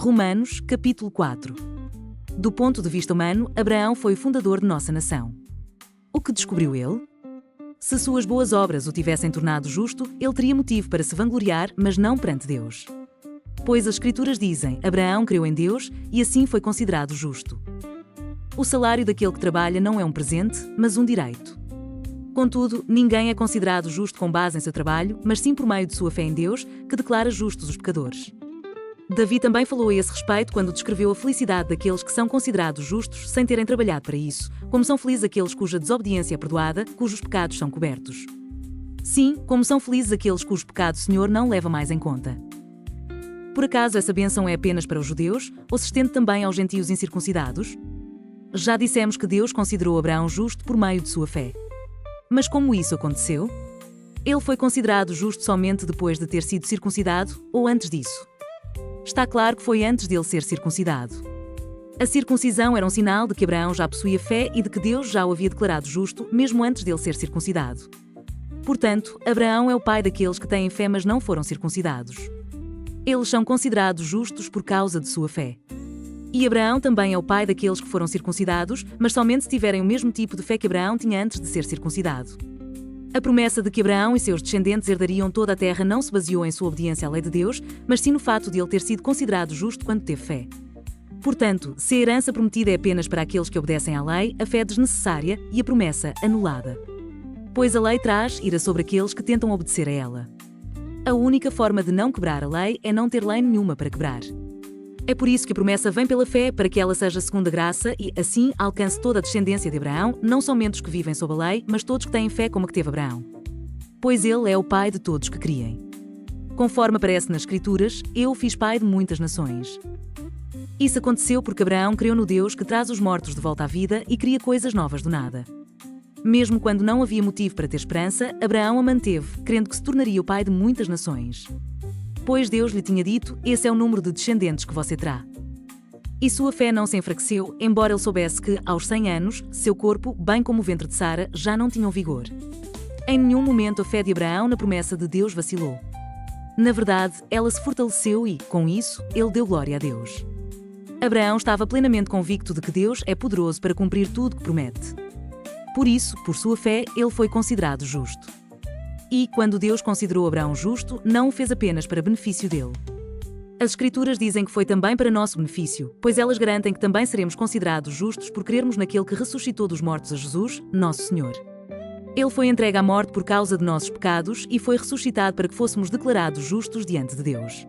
Romanos, capítulo 4. Do ponto de vista humano, Abraão foi o fundador de nossa nação. O que descobriu ele? Se suas boas obras o tivessem tornado justo, ele teria motivo para se vangloriar, mas não perante Deus. Pois as Escrituras dizem, Abraão creu em Deus e assim foi considerado justo. O salário daquele que trabalha não é um presente, mas um direito. Contudo, ninguém é considerado justo com base em seu trabalho, mas sim por meio de sua fé em Deus, que declara justos os pecadores. Davi também falou a esse respeito quando descreveu a felicidade daqueles que são considerados justos sem terem trabalhado para isso, como são felizes aqueles cuja desobediência é perdoada, cujos pecados são cobertos. Sim, como são felizes aqueles cujo pecado o Senhor não leva mais em conta. Por acaso essa bênção é apenas para os judeus, ou se estende também aos gentios incircuncidados? Já dissemos que Deus considerou Abraão justo por meio de sua fé. Mas como isso aconteceu? Ele foi considerado justo somente depois de ter sido circuncidado, ou antes disso? Está claro que foi antes dele ser circuncidado. A circuncisão era um sinal de que Abraão já possuía fé e de que Deus já o havia declarado justo, mesmo antes dele ser circuncidado. Portanto, Abraão é o pai daqueles que têm fé mas não foram circuncidados. Eles são considerados justos por causa de sua fé. E Abraão também é o pai daqueles que foram circuncidados, mas somente se tiverem o mesmo tipo de fé que Abraão tinha antes de ser circuncidado. A promessa de que Abraão e seus descendentes herdariam toda a terra não se baseou em sua obediência à lei de Deus, mas sim no fato de ele ter sido considerado justo quando teve fé. Portanto, se a herança prometida é apenas para aqueles que obedecem à lei, a fé é desnecessária e a promessa anulada. Pois a lei traz ira sobre aqueles que tentam obedecer a ela. A única forma de não quebrar a lei é não ter lei nenhuma para quebrar. É por isso que a promessa vem pela fé, para que ela seja segundo a graça e, assim, alcance toda a descendência de Abraão, não somente os que vivem sob a lei, mas todos que têm fé como a que teve Abraão. Pois ele é o pai de todos que criem. Conforme aparece nas Escrituras, eu o fiz pai de muitas nações. Isso aconteceu porque Abraão creu no Deus que traz os mortos de volta à vida e cria coisas novas do nada. Mesmo quando não havia motivo para ter esperança, Abraão a manteve, crendo que se tornaria o pai de muitas nações. Pois Deus lhe tinha dito, esse é o número de descendentes que você terá. E sua fé não se enfraqueceu, embora ele soubesse que, aos 100 anos, seu corpo, bem como o ventre de Sara, já não tinham vigor. Em nenhum momento a fé de Abraão na promessa de Deus vacilou. Na verdade, ela se fortaleceu e, com isso, ele deu glória a Deus. Abraão estava plenamente convicto de que Deus é poderoso para cumprir tudo que promete. Por isso, por sua fé, ele foi considerado justo. E, quando Deus considerou Abraão justo, não o fez apenas para benefício dele. As Escrituras dizem que foi também para nosso benefício, pois elas garantem que também seremos considerados justos por crermos naquele que ressuscitou dos mortos a Jesus, nosso Senhor. Ele foi entregue à morte por causa de nossos pecados e foi ressuscitado para que fôssemos declarados justos diante de Deus.